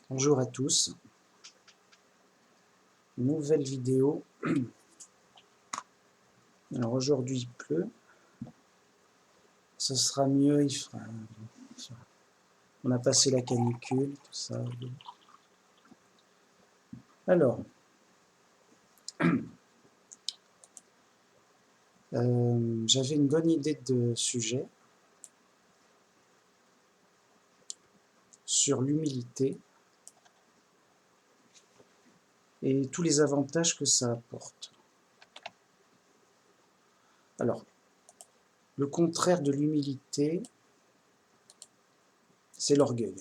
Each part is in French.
Bonjour à tous, nouvelle vidéo. Alors aujourd'hui il pleut, ce sera mieux, on a passé la canicule, tout ça. Alors, j'avais une bonne idée de sujet sur l'humilité et tous les avantages que ça apporte. Alors, le contraire de l'humilité, c'est l'orgueil.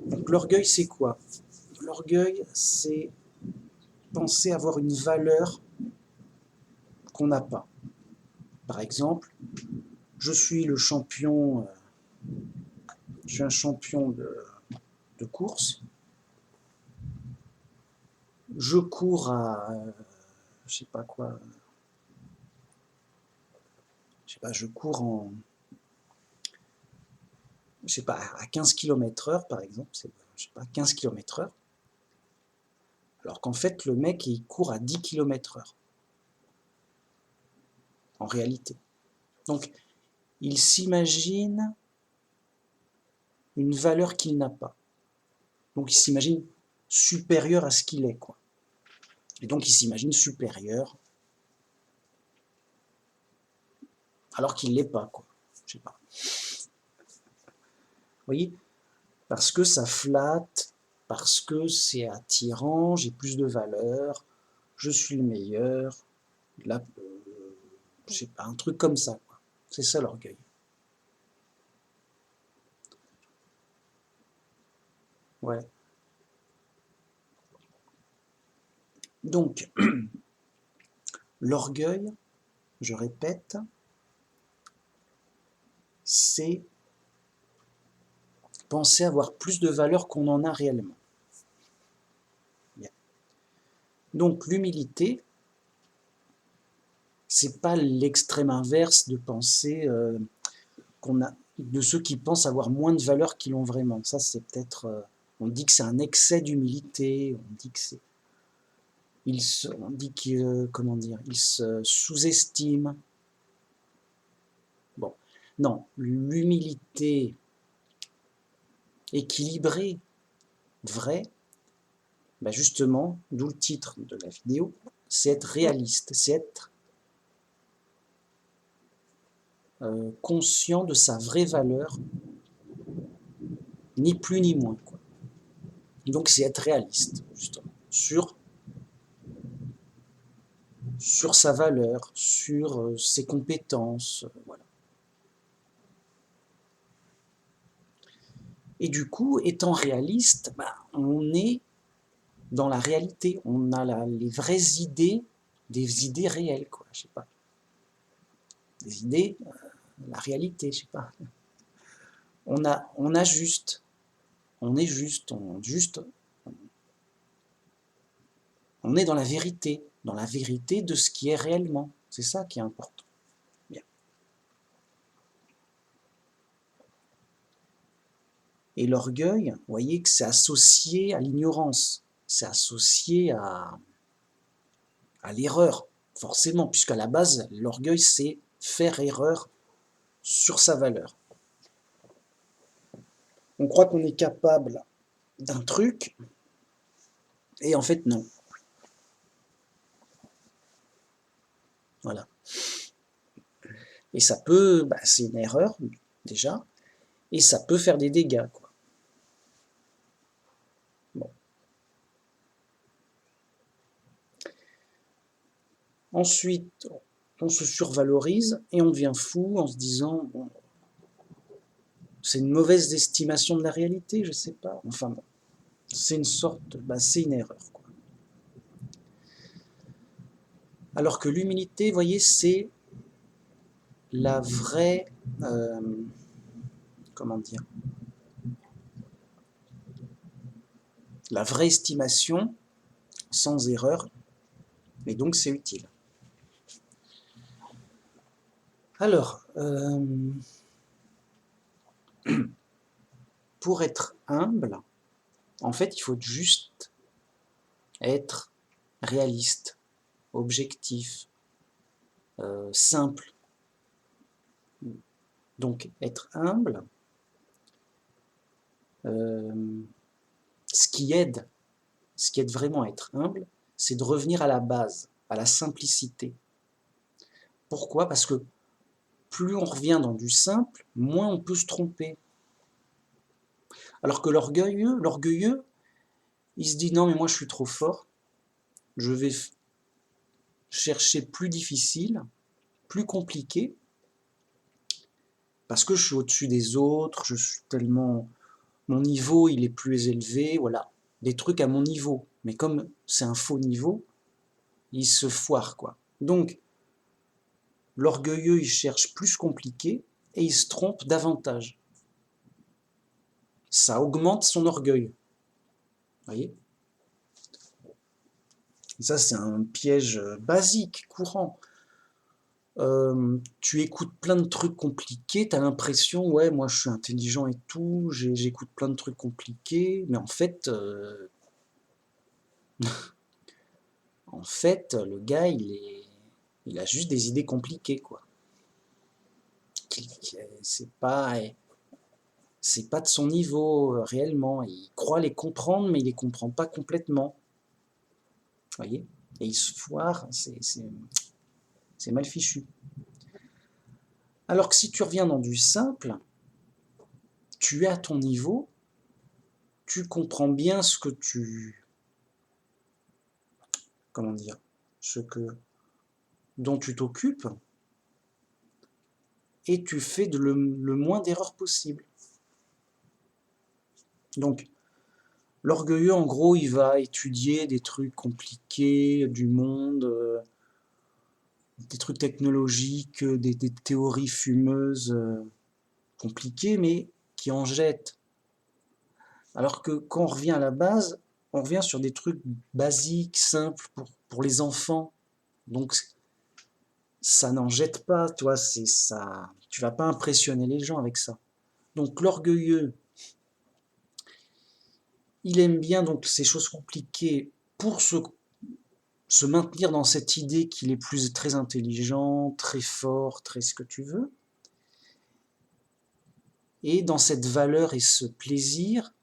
Donc l'orgueil, c'est quoi? L'orgueil, c'est penser avoir une valeur qu'on n'a pas. Par exemple, je suis le champion, je suis un champion de course, je cours à, je sais pas quoi, je sais pas, je cours en, je sais pas, à 15 km/h par exemple, c'est, je sais pas, 15 km/h, alors qu'en fait le mec il court à 10 km/h, en réalité. Donc il s'imagine une valeur qu'il n'a pas. Donc il s'imagine supérieur à ce qu'il est, quoi. Et donc il s'imagine supérieur alors qu'il l'est pas, quoi. Je sais pas. Vous voyez? Parce que ça flatte, parce que c'est attirant, j'ai plus de valeur, je suis le meilleur, là, je sais pas, un truc comme ça, quoi. C'est ça l'orgueil. Ouais. Donc, l'orgueil, je répète, c'est penser avoir plus de valeur qu'on en a réellement. Bien. Donc, l'humilité, c'est pas l'extrême inverse de penser qu'on a, de ceux qui pensent avoir moins de valeur qu'ils l'ont vraiment. Ça, c'est peut-être, on dit que c'est un excès d'humilité, on dit que c'est, on dit qu'il, comment dire, il se sous-estime. Bon, non, l'humilité équilibrée, vraie, bah justement, d'où le titre de la vidéo, c'est être réaliste, c'est être conscient de sa vraie valeur, ni plus ni moins, quoi. Donc c'est être réaliste, justement, sur sa valeur, sur ses compétences, voilà. Et du coup, étant réaliste, bah, on est dans la réalité, on a les vraies idées, des idées réelles, quoi, je sais pas. Des idées, la réalité, je sais pas. On a juste, on est juste, on est dans la vérité de ce qui est réellement. C'est ça qui est important. Bien. Et l'orgueil, vous voyez que c'est associé à l'ignorance, c'est associé à l'erreur, forcément, puisqu'à la base, l'orgueil, c'est faire erreur sur sa valeur. On croit qu'on est capable d'un truc, et en fait, non. Voilà. Et ça peut, bah, c'est une erreur, déjà, et ça peut faire des dégâts, quoi. Bon. Ensuite, on se survalorise et on devient fou en se disant, bon, c'est une mauvaise estimation de la réalité, je sais pas. Enfin bon, c'est une sorte, bah, c'est une erreur, quoi. Alors que l'humilité, vous voyez, c'est la vraie, comment dire, la vraie estimation sans erreur, et donc c'est utile. Alors, pour être humble, en fait, il faut juste être réaliste, objectif, simple. Donc, être humble, ce qui aide vraiment à être humble, c'est de revenir à la base, à la simplicité. Pourquoi? Parce que plus on revient dans du simple, moins on peut se tromper. Alors que l'orgueilleux, il se dit non mais moi je suis trop fort, je vais chercher plus difficile, plus compliqué, parce que je suis au-dessus des autres, je suis tellement... Mon niveau il est plus élevé, voilà. Des trucs à mon niveau. Mais comme c'est un faux niveau, il se foire, quoi. Donc, l'orgueilleux, il cherche plus compliqué et il se trompe davantage. Ça augmente son orgueil. Vous voyez? Et ça, c'est un piège basique, courant. Tu écoutes plein de trucs compliqués, tu as l'impression, ouais, moi je suis intelligent et tout, j'écoute plein de trucs compliqués, mais en fait, le gars, il a juste des idées compliquées, quoi. C'est pas, c'est pas de son niveau réellement. Il croit les comprendre, mais il les comprend pas complètement. Vous voyez? Et il se foire, c'est mal fichu. Alors que si tu reviens dans du simple, tu es à ton niveau, tu comprends bien ce que comment dire, dont tu t'occupes, et tu fais le moins d'erreurs possible. Donc, l'orgueilleux, en gros, il va étudier des trucs compliqués du monde, des trucs technologiques, des théories fumeuses compliquées, mais qui en jettent. Alors que quand on revient à la base, on revient sur des trucs basiques, simples pour les enfants. Donc, ça n'en jette pas, tu vois, ça. Tu vas pas impressionner les gens avec ça. Donc, l'orgueilleux, il aime bien donc ces choses compliquées pour se maintenir dans cette idée qu'il est très intelligent, très fort, très ce que tu veux, et dans cette valeur et ce plaisir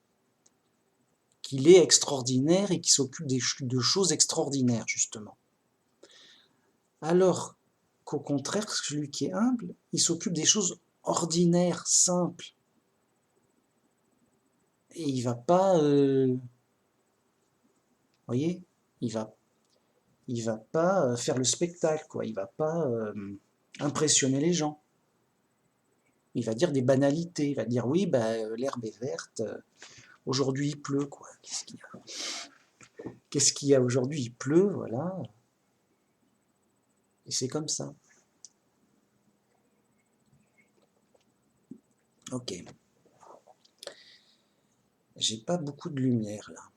qu'il est extraordinaire et qu'il s'occupe de choses extraordinaires, justement. Alors qu'au contraire, celui qui est humble, il s'occupe des choses ordinaires, simples. Et il va pas... voyez, il va pas faire le spectacle, quoi. Il va pas impressionner les gens. Il va dire des banalités. Il va dire oui, bah, l'herbe est verte. Aujourd'hui il pleut, quoi. Qu'est-ce qu'il y a aujourd'hui? Il pleut, voilà. Et c'est comme ça. Ok. J'ai pas beaucoup de lumière là.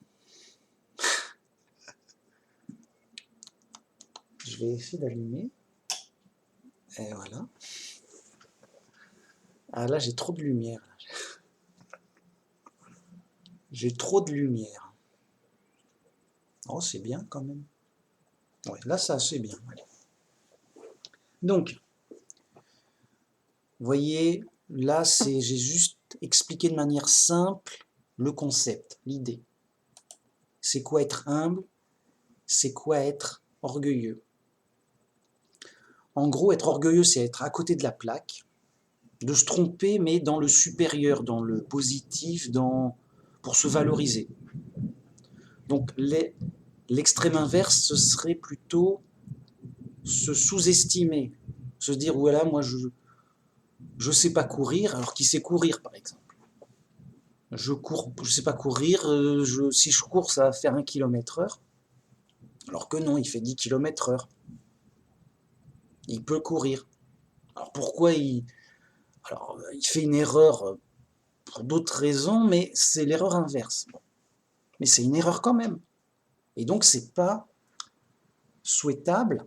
Je vais essayer d'allumer. Et voilà. Ah là, j'ai trop de lumière. J'ai trop de lumière. Oh, c'est bien quand même. Ouais, là, ça, c'est bien. Donc, vous voyez, là, j'ai juste expliqué de manière simple le concept, l'idée. C'est quoi être humble? C'est quoi être orgueilleux? En gros, être orgueilleux, c'est être à côté de la plaque, de se tromper, mais dans le supérieur, dans le positif, pour se valoriser. Donc, l'extrême inverse, ce serait plutôt se sous-estimer, se dire, voilà, moi, je sais pas courir, alors qu'il sait courir, par exemple. Je sais pas courir, si je cours, ça va faire 1 km/h, alors que non, il fait 10 km/h. Il peut courir. Alors pourquoi alors, il fait une erreur pour d'autres raisons, mais c'est l'erreur inverse. Mais c'est une erreur quand même. Et donc, c'est pas souhaitable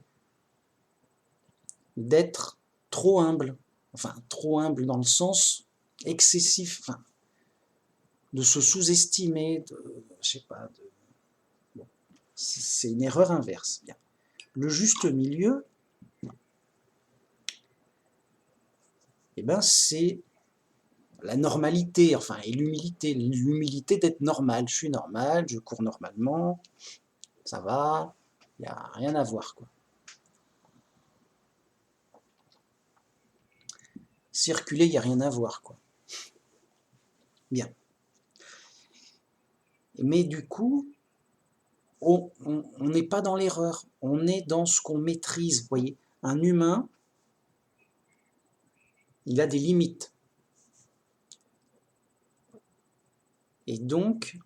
d'être trop humble. Enfin, trop humble dans le sens excessif. Enfin, de se sous-estimer, je sais pas, bon, c'est une erreur inverse. Bien. Le juste milieu, eh ben, c'est la normalité, enfin, et l'humilité d'être normal. Je suis normal, je cours normalement, ça va, il n'y a rien à voir, quoi. Circuler, il n'y a rien à voir, quoi. Bien. Mais du coup, on n'est pas dans l'erreur, on est dans ce qu'on maîtrise. Vous voyez, un humain, il a des limites. Et donc,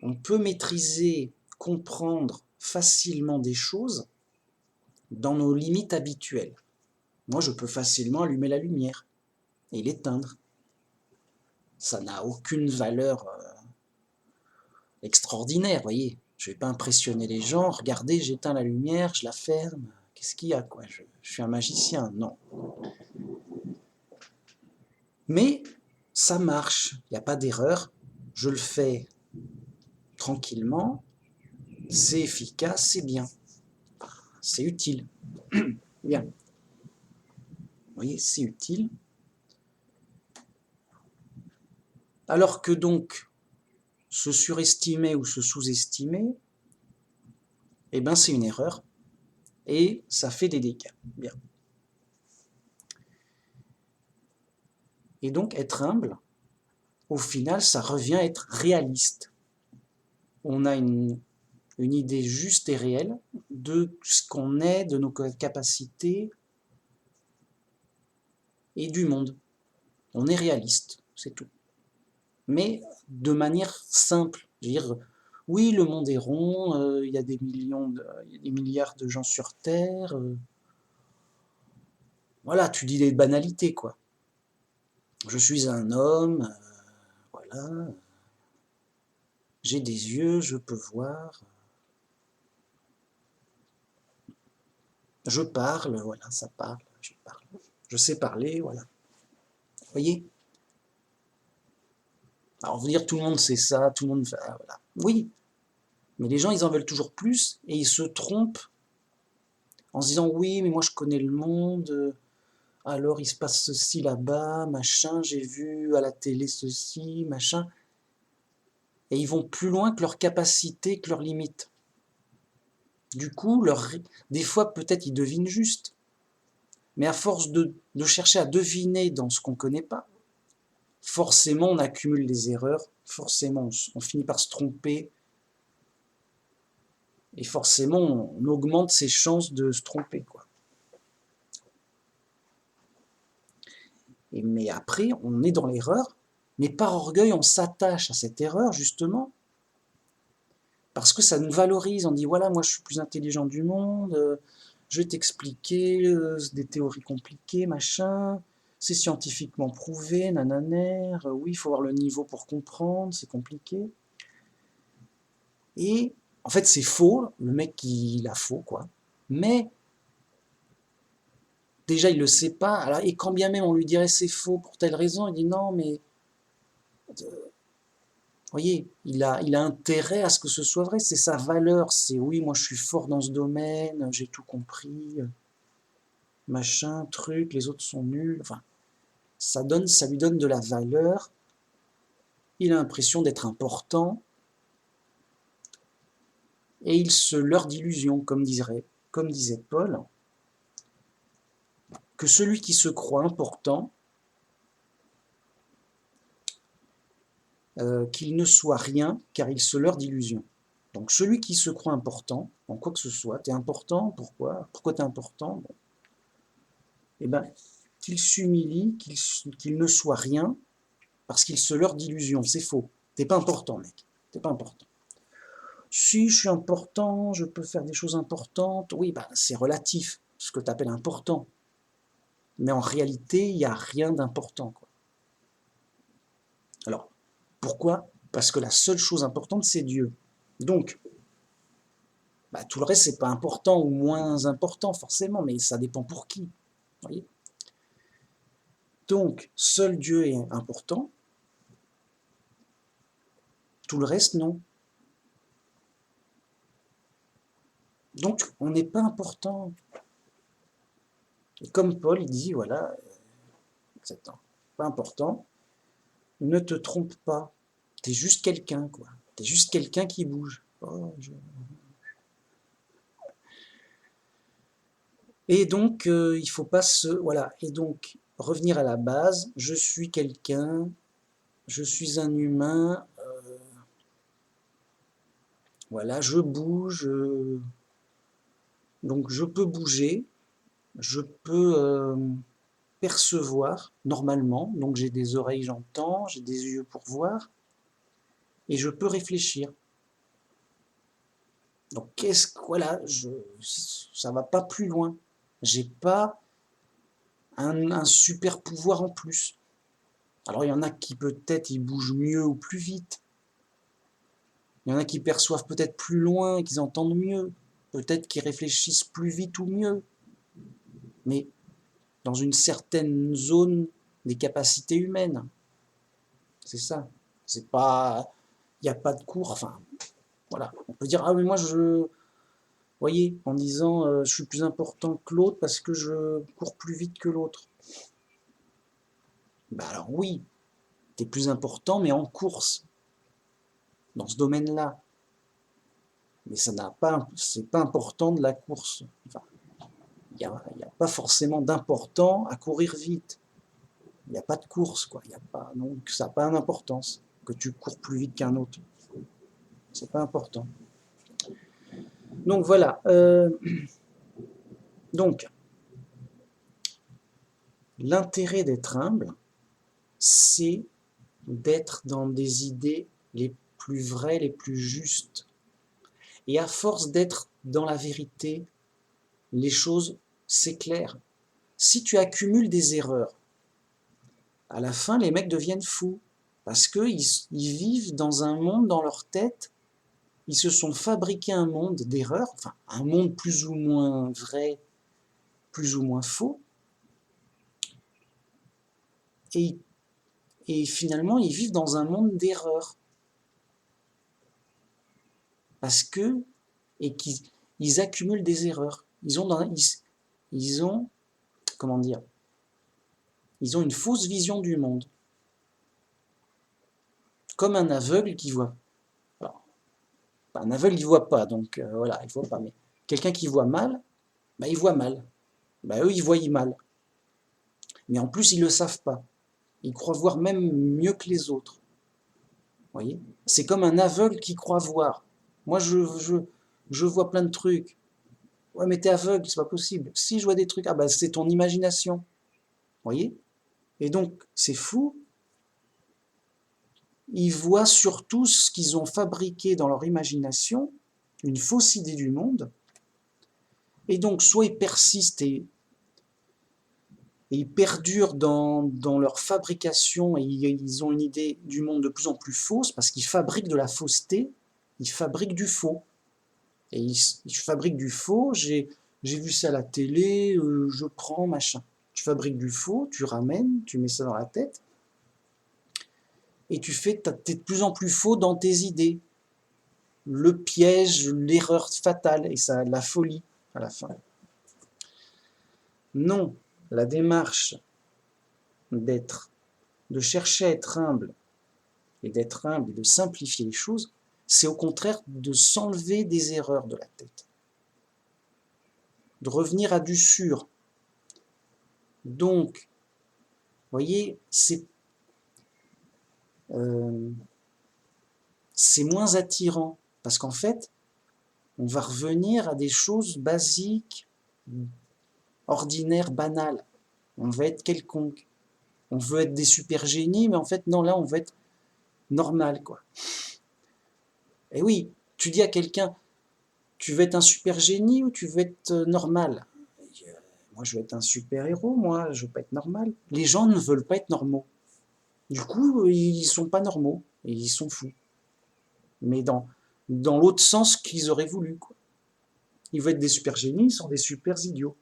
on peut maîtriser, comprendre facilement des choses dans nos limites habituelles. Moi, je peux facilement allumer la lumière et l'éteindre. Ça n'a aucune valeur extraordinaire, vous voyez. Je ne vais pas impressionner les gens. Regardez, j'éteins la lumière, je la ferme. Qu'est-ce qu'il y a, quoi, je suis un magicien, non. Mais ça marche, il n'y a pas d'erreur. Je le fais tranquillement, c'est efficace, c'est bien. C'est utile. Bien. Vous voyez, c'est utile. Alors que donc, se surestimer ou se sous-estimer, eh ben c'est une erreur. Et ça fait des dégâts. Bien. Et donc, être humble, au final, ça revient à être réaliste. On a une idée juste et réelle de ce qu'on est, de nos capacités et du monde. On est réaliste, c'est tout. Mais de manière simple. Je veux dire, oui, le monde est rond, il y a des milliards de gens sur Terre. Voilà, tu dis des banalités, quoi. Je suis un homme, voilà. J'ai des yeux, je peux voir. Je parle, voilà, ça parle, je parle. Je sais parler, voilà. Vous voyez? Alors, vous dire tout le monde sait ça, tout le monde fait, voilà. Oui, mais les gens, ils en veulent toujours plus et ils se trompent en se disant oui, mais moi je connais le monde, alors il se passe ceci là-bas, machin, j'ai vu à la télé ceci, machin. Et ils vont plus loin que leur capacité, que leurs limites. Du coup, des fois peut-être ils devinent juste, mais à force de chercher à deviner dans ce qu'on ne connaît pas, forcément on accumule des erreurs, forcément on finit par se tromper, et forcément on augmente ses chances de se tromper, quoi. Mais après, on est dans l'erreur, mais par orgueil, on s'attache à cette erreur, justement, parce que ça nous valorise. On dit, voilà, moi je suis le plus intelligent du monde, je vais t'expliquer des théories compliquées, machin, c'est scientifiquement prouvé, nananère, oui, il faut avoir le niveau pour comprendre, c'est compliqué. Et en fait, c'est faux, le mec, il a faux, quoi. Mais déjà, il le sait pas, alors, et quand bien même on lui dirait c'est faux pour telle raison, il dit non, mais voyez, il a intérêt à ce que ce soit vrai, c'est sa valeur, c'est oui, moi je suis fort dans ce domaine, j'ai tout compris, machin, truc, les autres sont nuls, enfin, ça lui donne de la valeur, il a l'impression d'être important, et il se leurre d'illusions, comme disait Paul, que celui qui se croit important, qu'il ne soit rien, car il se leurre d'illusions. Donc celui qui se croit important, en quoi que ce soit, t'es important, pourquoi t'es important, bon. Eh ben, qu'il s'humilie, qu'il ne soit rien, parce qu'il se leurre d'illusions. C'est faux. T'es pas important, mec. T'es pas important. Si je suis important, je peux faire des choses importantes. Oui, bah, c'est relatif, ce que tu appelles important. Mais en réalité, il n'y a rien d'important, quoi. Alors, pourquoi? Parce que la seule chose importante, c'est Dieu. Donc, bah, tout le reste, c'est pas important ou moins important, forcément, mais ça dépend pour qui. Voyez. Donc, seul Dieu est important. Tout le reste, non. Donc, on n'est pas important. Et comme Paul dit, voilà, c'est pas important, ne te trompe pas. T'es juste quelqu'un, quoi. T'es juste quelqu'un qui bouge. Oh, Et donc, il faut pas se... Voilà. Et donc, revenir à la base, je suis quelqu'un, je suis un humain, voilà, je bouge, donc je peux bouger, je peux percevoir normalement, donc j'ai des oreilles, j'entends, j'ai des yeux pour voir, et je peux réfléchir. Donc qu'est-ce que... Voilà, ça va pas plus loin. J'ai pas un super pouvoir en plus. Alors il y en a qui peut-être ils bougent mieux ou plus vite. Il y en a qui perçoivent peut-être plus loin, qu'ils entendent mieux. Peut-être qu'ils réfléchissent plus vite ou mieux. Mais dans une certaine zone des capacités humaines. C'est ça. C'est pas... Il n'y a pas de cours. Enfin, voilà. On peut dire, ah mais moi je... Vous voyez, en disant je suis plus important que l'autre parce que je cours plus vite que l'autre. Ben alors oui, tu es plus important, mais en course, dans ce domaine-là. Mais ça n'a pas, c'est pas important de la course. Enfin, il n'y a pas forcément d'important à courir vite. Il n'y a pas de course, quoi. Y a pas, donc ça n'a pas d'importance que tu cours plus vite qu'un autre. C'est pas important. Donc voilà. Donc, l'intérêt d'être humble, c'est d'être dans des idées les plus vraies, les plus justes. Et à force d'être dans la vérité, les choses s'éclairent. Si tu accumules des erreurs, à la fin, les mecs deviennent fous. Parce qu'ils vivent dans un monde, dans leur tête, ils se sont fabriqués un monde d'erreurs, enfin, un monde plus ou moins vrai, plus ou moins faux, et, et finalement, ils vivent dans un monde d'erreurs. Parce que, et qu'ils accumulent des erreurs. Ils ont, comment dire, ils ont une fausse vision du monde. Comme un aveugle qui voit. Alors, un aveugle, il voit pas, donc voilà, il voit pas. Mais quelqu'un qui voit mal, bah, il voit mal. Bah, eux, ils voient mal. Mais en plus, ils le savent pas. Ils croient voir même mieux que les autres. Vous voyez? C'est comme un aveugle qui croit voir. Moi, je vois plein de trucs. Ouais, mais t'es aveugle, c'est pas possible. Si je vois des trucs, ah bah c'est ton imagination. Vous voyez? Et donc, c'est fou. Ils voient surtout ce qu'ils ont fabriqué dans leur imagination, une fausse idée du monde. Et donc, soit ils persistent et ils perdurent dans leur fabrication et ils ont une idée du monde de plus en plus fausse parce qu'ils fabriquent de la fausseté, ils fabriquent du faux. Et ils fabriquent du faux, j'ai vu ça à la télé, je prends, machin. Tu fabriques du faux, tu ramènes, tu mets ça dans la tête, et t'es de plus en plus faux dans tes idées. Le piège, l'erreur fatale, et ça a de la folie à la fin. Non, la démarche de chercher à être humble, et d'être humble, et de simplifier les choses, c'est au contraire de s'enlever des erreurs de la tête. De revenir à du sûr. Donc, vous voyez, c'est moins attirant, parce qu'en fait, on va revenir à des choses basiques, ordinaires, banales. On va être quelconque. On veut être des super génies, mais en fait, non, là, on veut être normal, quoi. Et oui, tu dis à quelqu'un, tu veux être un super génie ou tu veux être normal? Moi, je veux être un super héros, moi, je veux pas être normal. Les gens ne veulent pas être normaux. Du coup, ils sont pas normaux, et ils sont fous. Mais dans l'autre sens qu'ils auraient voulu, quoi. Ils veulent être des super génies, ils sont des super idiots.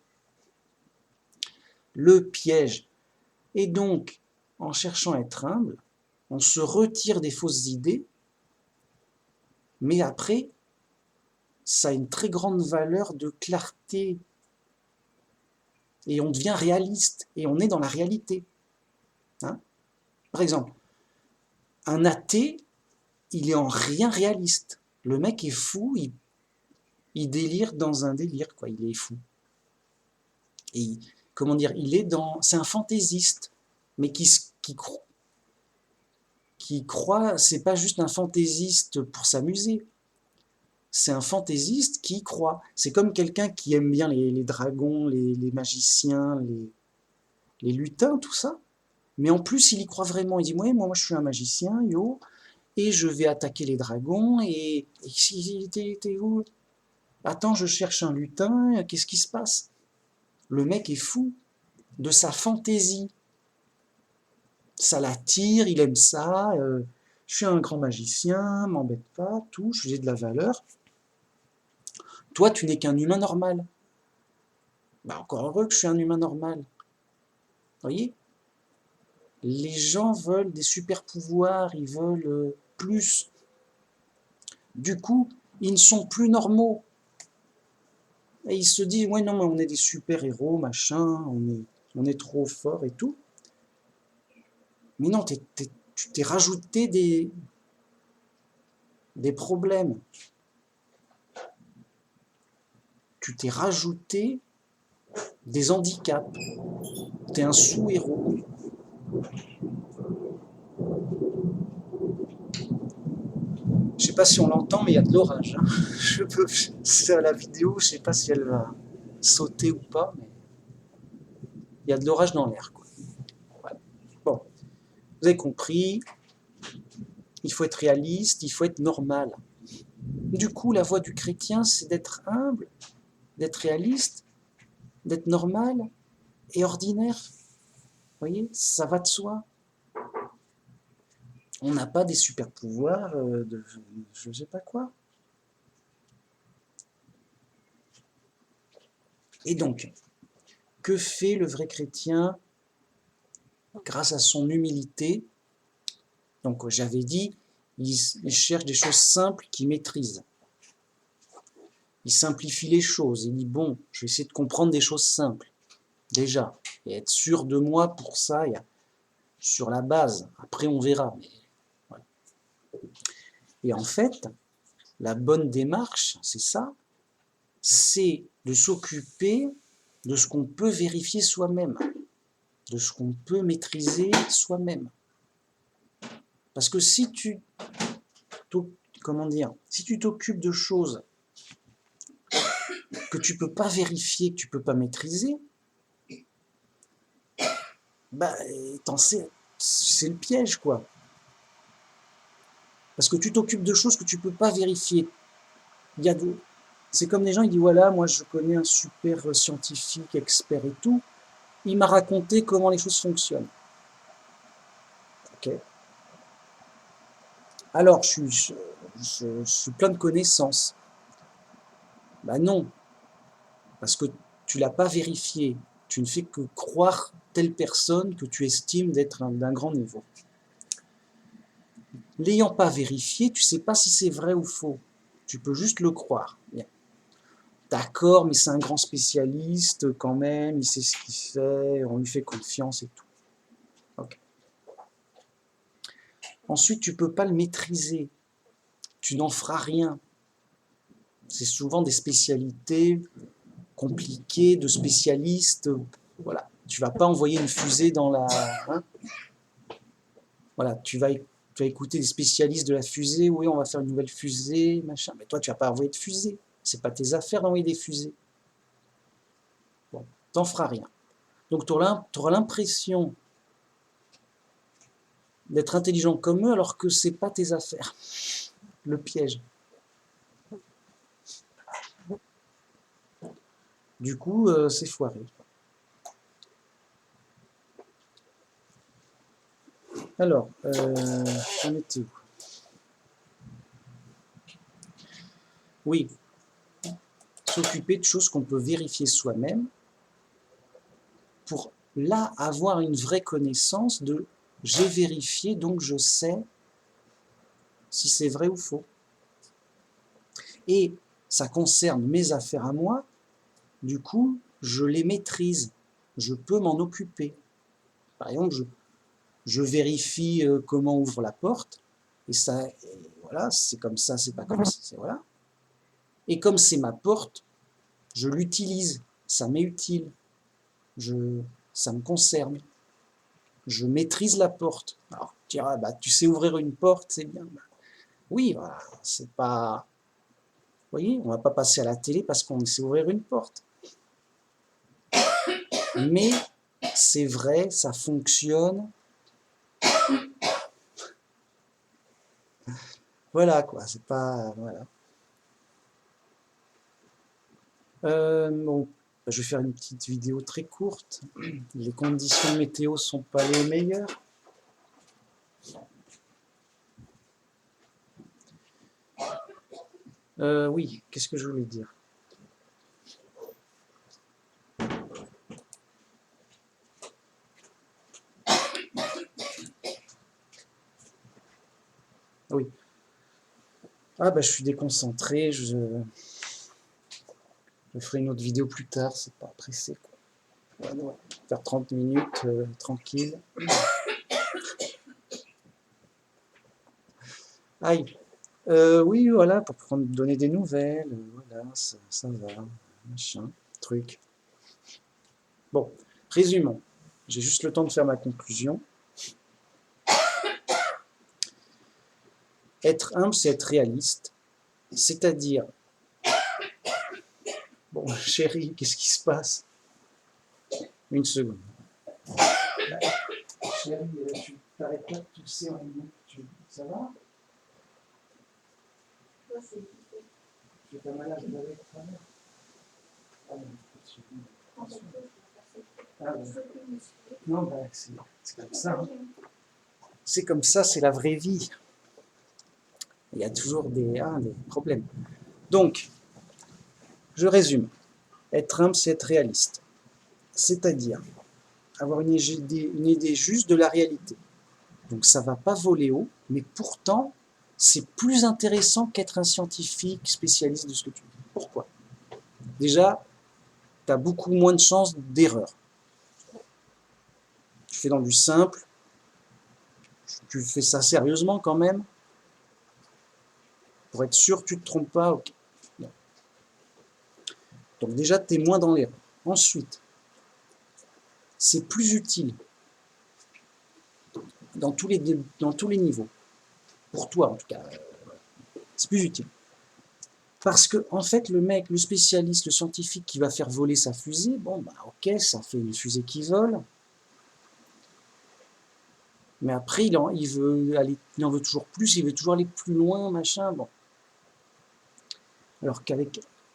Le piège. Et donc, en cherchant à être humble, on se retire des fausses idées Mais après, ça a une très grande valeur de clarté. Et on devient réaliste. Et on est dans la réalité. Hein? Par exemple, un athée, il est en rien réaliste. Le mec est fou, il délire dans un délire, quoi. Il est fou. Et comment dire, c'est un fantaisiste, mais qui croit, c'est pas juste un fantaisiste pour s'amuser. C'est un fantaisiste qui croit. C'est comme quelqu'un qui aime bien les dragons, les magiciens, les lutins, tout ça. Mais en plus, il y croit vraiment. Il dit, ouais, moi, je suis un magicien, yo, et je vais attaquer les dragons, et t'es où? Attends, je cherche un lutin, qu'est-ce qui se passe? Le mec est fou de sa fantaisie. Ça l'attire, il aime ça, je suis un grand magicien, m'embête pas, tout, j'ai de la valeur. Toi, tu n'es qu'un humain normal. Bah, encore heureux que je suis un humain normal. Vous voyez? Les gens veulent des super pouvoirs, ils veulent plus. Du coup, ils ne sont plus normaux. Et ils se disent, ouais, non, mais on est des super-héros, machin, on est trop fort et tout. Mais non, tu t'es rajouté des problèmes. Tu t'es rajouté des handicaps. Tu es un sous-héros. Je sais pas si on l'entend, mais il y a de l'orage. Hein. C'est à la vidéo, je sais pas si elle va sauter ou pas, mais il y a de l'orage dans l'air. Voilà. Bon, vous avez compris, il faut être réaliste, il faut être normal. Du coup, la voie du chrétien, c'est d'être humble, d'être réaliste, d'être normal et ordinaire. Vous voyez, ça va de soi. On n'a pas des super pouvoirs de je ne sais pas quoi. Et donc, que fait le vrai chrétien grâce à son humilité? Donc, j'avais dit, il cherche des choses simples qu'il maîtrise. Il simplifie les choses. Il dit, bon, je vais essayer de comprendre des choses simples, déjà, et être sûr de moi pour ça, sur la base. Après, on verra. Mais, voilà. Et en fait, la bonne démarche, c'est ça, c'est de s'occuper de ce qu'on peut vérifier soi-même, de ce qu'on peut maîtriser soi-même. Parce que si tu t'occupes de choses que tu peux pas vérifier, que tu peux pas maîtriser, bah, c'est le piège, quoi. Parce que tu t'occupes de choses que tu peux pas vérifier. C'est comme des gens, ils disent, voilà, moi je connais un super scientifique, expert et tout, il m'a raconté comment les choses fonctionnent. Ok. Alors, je suis plein de connaissances. Ben non, parce que tu l'as pas vérifié. Tu ne fais que croire telle personne que tu estimes d'être d'un grand niveau. L'ayant pas vérifié, tu sais pas si c'est vrai ou faux. Tu peux juste le croire. Bien. D'accord, mais c'est un grand spécialiste quand même, il sait ce qu'il fait, on lui fait confiance et tout. Okay. Ensuite, tu peux pas le maîtriser. Tu n'en feras rien. C'est souvent des spécialités compliquées, de spécialistes. Voilà. Tu vas pas envoyer une fusée dans la... Hein, voilà, tu vas écouter des spécialistes de la fusée, oui, on va faire une nouvelle fusée, machin. Mais toi, tu vas pas envoyer de fusée. C'est pas tes affaires d'envoyer des fusées. Bon, t'en feras rien. Donc, tu auras l'impression d'être intelligent comme eux, alors que c'est pas tes affaires. Le piège. Du coup, c'est foiré. Alors, j'en étais où? Oui, s'occuper de choses qu'on peut vérifier soi-même pour là avoir une vraie connaissance de j'ai vérifié, donc je sais si c'est vrai ou faux. et ça concerne mes affaires à moi, du coup, je les maîtrise, je peux m'en occuper. Par exemple, je vérifie comment ouvre la porte, et ça, et voilà, c'est comme ça, c'est pas comme ça, voilà. Et comme c'est ma porte, je l'utilise, ça m'est utile, ça me concerne. Je maîtrise la porte. Alors, tu diras, bah, tu sais ouvrir une porte, c'est bien. Bah, oui, voilà, c'est pas... Vous voyez, on va pas passer à la télé parce qu'on sait ouvrir une porte. Mais c'est vrai, ça fonctionne. Voilà, quoi, c'est pas... Voilà. Bon, je vais faire une petite vidéo très courte. Les conditions météo sont pas les meilleures. Oui, qu'est-ce que je voulais dire? Oui. Ah bah je suis déconcentré, je ferai une autre vidéo plus tard, c'est pas pressé, quoi. Ouais, ouais. Faire 30 minutes, tranquille. Aïe. Oui, voilà, pour donner des nouvelles, voilà, ça va, machin, truc. Bon, résumons. J'ai juste le temps de faire ma conclusion. Être humble, c'est être réaliste. C'est-à-dire... Bon, chérie, qu'est-ce qui se passe? Une seconde. Chérie, tu t'arrêtes pas de tousser en même temps. Ça va? Tu es pas malade de la travers? Ah non, ah, ouais. Non, bah, c'est comme ça. Hein. C'est comme ça, c'est la vraie vie. Il y a toujours des problèmes. Donc, je résume. Être humble, c'est être réaliste. C'est-à-dire avoir une idée juste de la réalité. Donc ça ne va pas voler haut, mais pourtant, c'est plus intéressant qu'être un scientifique spécialiste de ce que tu dis. Pourquoi? Déjà, tu as beaucoup moins de chances d'erreur. Tu fais dans du simple, tu fais ça sérieusement quand même, pour être sûr que tu ne te trompes pas. Okay. Bon. Donc déjà, tu es moins dans l'erreur. Ensuite, c'est plus utile dans tous les niveaux. Pour toi, en tout cas, c'est plus utile. Parce que, en fait, le mec, le spécialiste, le scientifique qui va faire voler sa fusée, bon, bah, ok, ça fait une fusée qui vole. Mais après, il en veut toujours plus, il veut toujours aller plus loin, machin, bon. Alors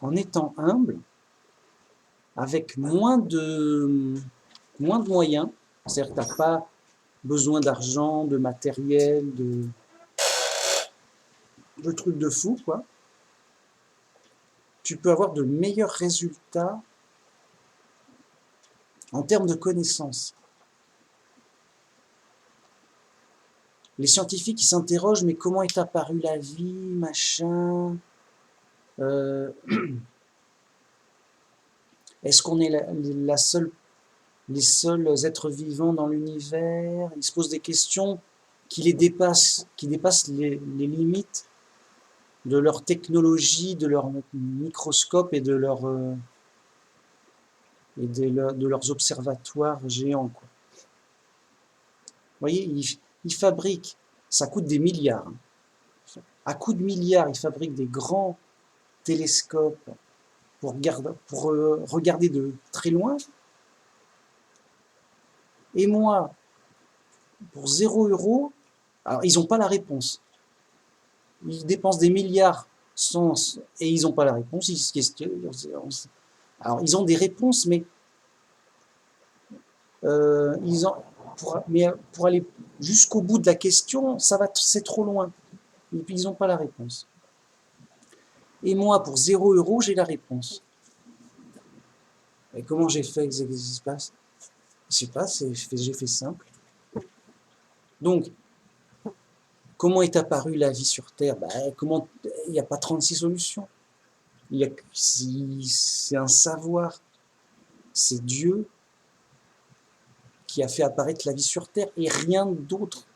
en étant humble, avec moins de moyens, c'est-à-dire que tu n'as pas besoin d'argent, de matériel, de trucs de fou, quoi. Tu peux avoir de meilleurs résultats en termes de connaissances. Les scientifiques, ils s'interrogent, mais comment est apparue la vie, machin Est-ce qu'on est les seuls êtres vivants dans l'univers? Ils se posent des questions qui dépassent les limites de leur technologie, de leur microscope et de leurs observatoires géants, quoi. Vous voyez, ils fabriquent, ça coûte des milliards. Hein. À coups de milliards, ils fabriquent des grands télescopes pour regarder de très loin. Et moi, pour 0 €, alors ils n'ont pas la réponse. Ils dépensent des milliards et ils n'ont pas la réponse. Ils se questionnent. Alors ils ont des réponses, mais pour aller jusqu'au bout de la question, c'est trop loin. Et puis ils n'ont pas la réponse. Et moi, pour 0 €, j'ai la réponse. Et comment j'ai fait? Qu'est-ce qui se passe? Je sais pas, j'ai fait simple. Donc, comment est apparue la vie sur Terre? Il n'y a pas 36 solutions. C'est un savoir. C'est Dieu qui a fait apparaître la vie sur Terre et rien d'autre.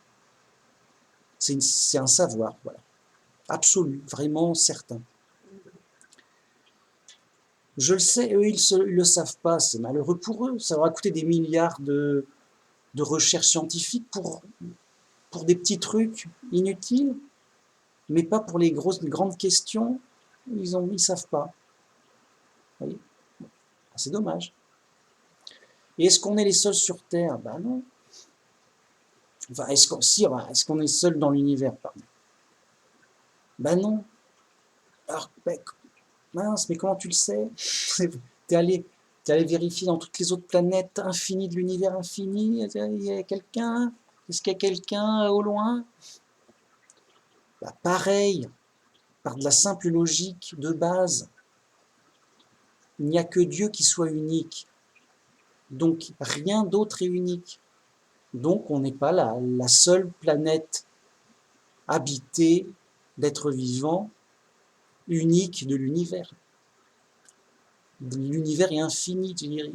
C'est un savoir, voilà. Absolu, vraiment certain. Je le sais, eux, ils ne le savent pas, c'est malheureux pour eux. Ça leur a coûté des milliards de recherches scientifiques pour des petits trucs inutiles, mais pas pour les grandes questions, ils savent pas. Vous voyez, c'est dommage. Et est-ce qu'on est les seuls sur Terre? Ben non. Enfin, est-ce qu'on est seul dans l'univers, pardon? Ben non. Alors, ben, mince, mais comment tu le sais? T'es allé, t'es allé vérifier dans toutes les autres planètes infinies de l'univers infini? Il y a quelqu'un? Est-ce qu'il y a quelqu'un au loin? Ben, pareil, par de la simple logique de base. Il n'y a que Dieu qui soit unique. Donc rien d'autre est unique. Donc on n'est pas la seule planète habitée d'êtres vivants unique de l'univers. L'univers est infini, tu dirais.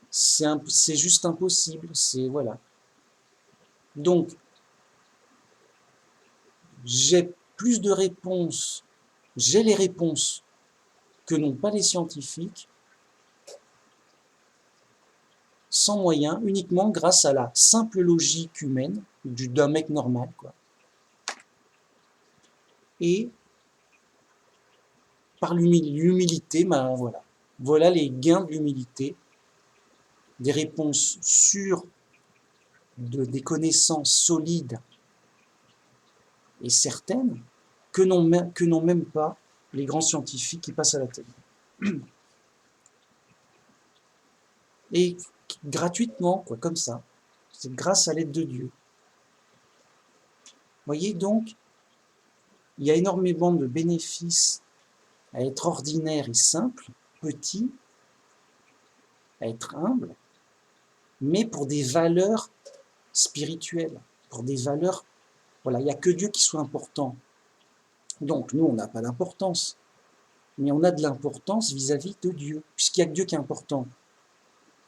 C'est juste impossible. C'est voilà. Donc j'ai plus de réponses, j'ai les réponses que n'ont pas les scientifiques, sans moyen, uniquement grâce à la simple logique humaine d'un mec normal, quoi. Et par l'humilité, ben voilà. Voilà les gains de l'humilité, des réponses sûres, des connaissances solides et certaines que n'ont même pas les grands scientifiques qui passent à la télé. Et gratuitement, quoi, comme ça. C'est grâce à l'aide de Dieu. Vous voyez, donc, il y a énormément de bénéfices à être ordinaire et simple, petit, à être humble, mais pour des valeurs spirituelles, pour des valeurs, voilà, il n'y a que Dieu qui soit important. Donc nous, on n'a pas d'importance, mais on a de l'importance vis-à-vis de Dieu, puisqu'il n'y a que Dieu qui est important.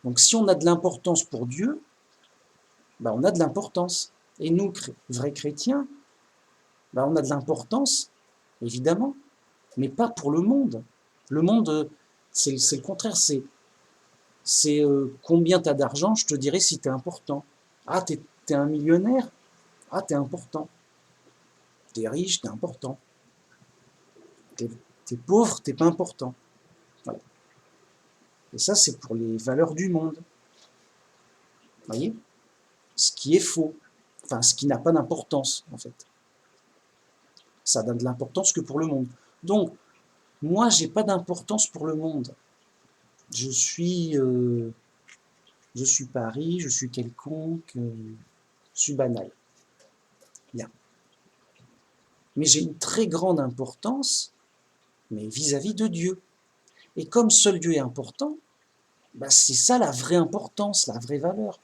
Donc si on a de l'importance pour Dieu, ben, on a de l'importance. Et nous, vrais chrétiens, ben, on a de l'importance, évidemment, mais pas pour le monde. Le monde, c'est le contraire, c'est combien tu as d'argent, je te dirais si tu es important. Ah, tu es un millionnaire? Ah, tu es important. Tu es riche, tu es important. Tu es pauvre, tu n'es pas important. Voilà. Et ça, c'est pour les valeurs du monde. Vous voyez? Ce qui est faux. Enfin, ce qui n'a pas d'importance, en fait. Ça n'a de l'importance que pour le monde. Donc, moi, j'ai pas d'importance pour le monde. Je suis Paris, je suis quelconque, je suis banal. Bien. Mais j'ai une très grande importance, mais vis-à-vis de Dieu. Et comme seul Dieu est important, bah c'est ça la vraie importance, la vraie valeur.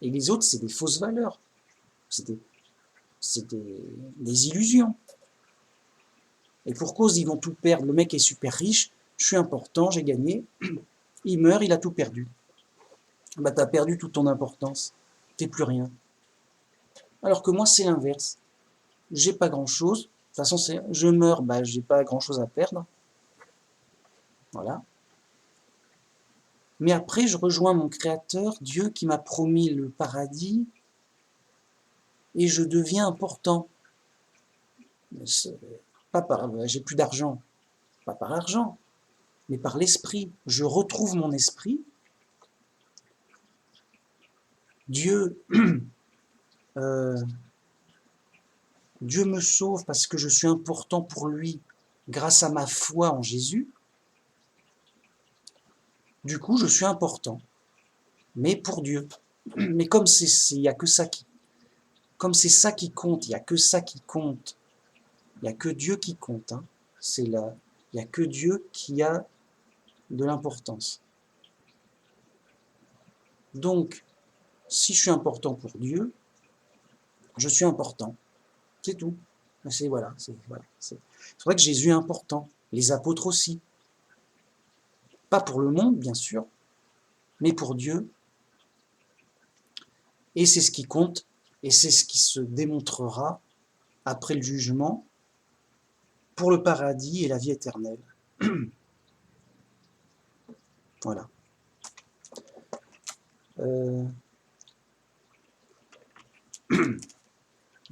Et les autres, c'est des fausses valeurs. C'est des illusions. Et pour cause, ils vont tout perdre. Le mec est super riche, je suis important, j'ai gagné. Il meurt, il a tout perdu. Bah, t'as perdu toute ton importance. T'es plus rien. Alors que moi, c'est l'inverse. J'ai pas grand-chose. De toute façon, je meurs, bah, j'ai pas grand-chose à perdre. Voilà. Mais après, je rejoins mon Créateur, Dieu, qui m'a promis le paradis, et je deviens important. Pas par, j'ai plus d'argent, pas par l'argent, mais par l'esprit. Je retrouve mon esprit. Dieu, euh, Dieu me sauve parce que je suis important pour lui grâce à ma foi en Jésus. Du coup, je suis important, mais pour Dieu. Mais comme il y a que ça comme c'est ça qui compte, il y a que ça qui compte. Il y a que Dieu qui compte. Hein. Il y a que Dieu qui a de l'importance. Donc, si je suis important pour Dieu, je suis important. C'est tout. C'est voilà, c'est vrai que Jésus est important, les apôtres aussi. Pas pour le monde, bien sûr, mais pour Dieu. Et c'est ce qui compte, et c'est ce qui se démontrera après le jugement, pour le paradis et la vie éternelle. Voilà.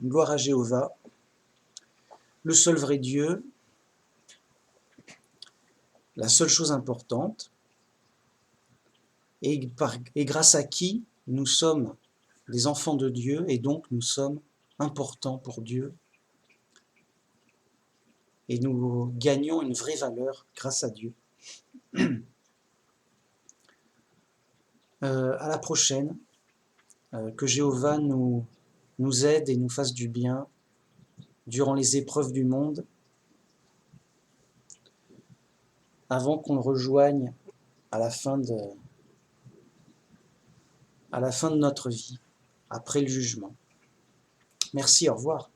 Gloire à Jéhovah, le seul vrai Dieu, la seule chose importante, et grâce à qui nous sommes des enfants de Dieu, et donc nous sommes importants pour Dieu, et nous gagnons une vraie valeur grâce à Dieu. À la prochaine, que Jéhovah nous aide et nous fasse du bien durant les épreuves du monde, avant qu'on le rejoigne à la fin de notre vie, après le jugement. Merci, au revoir.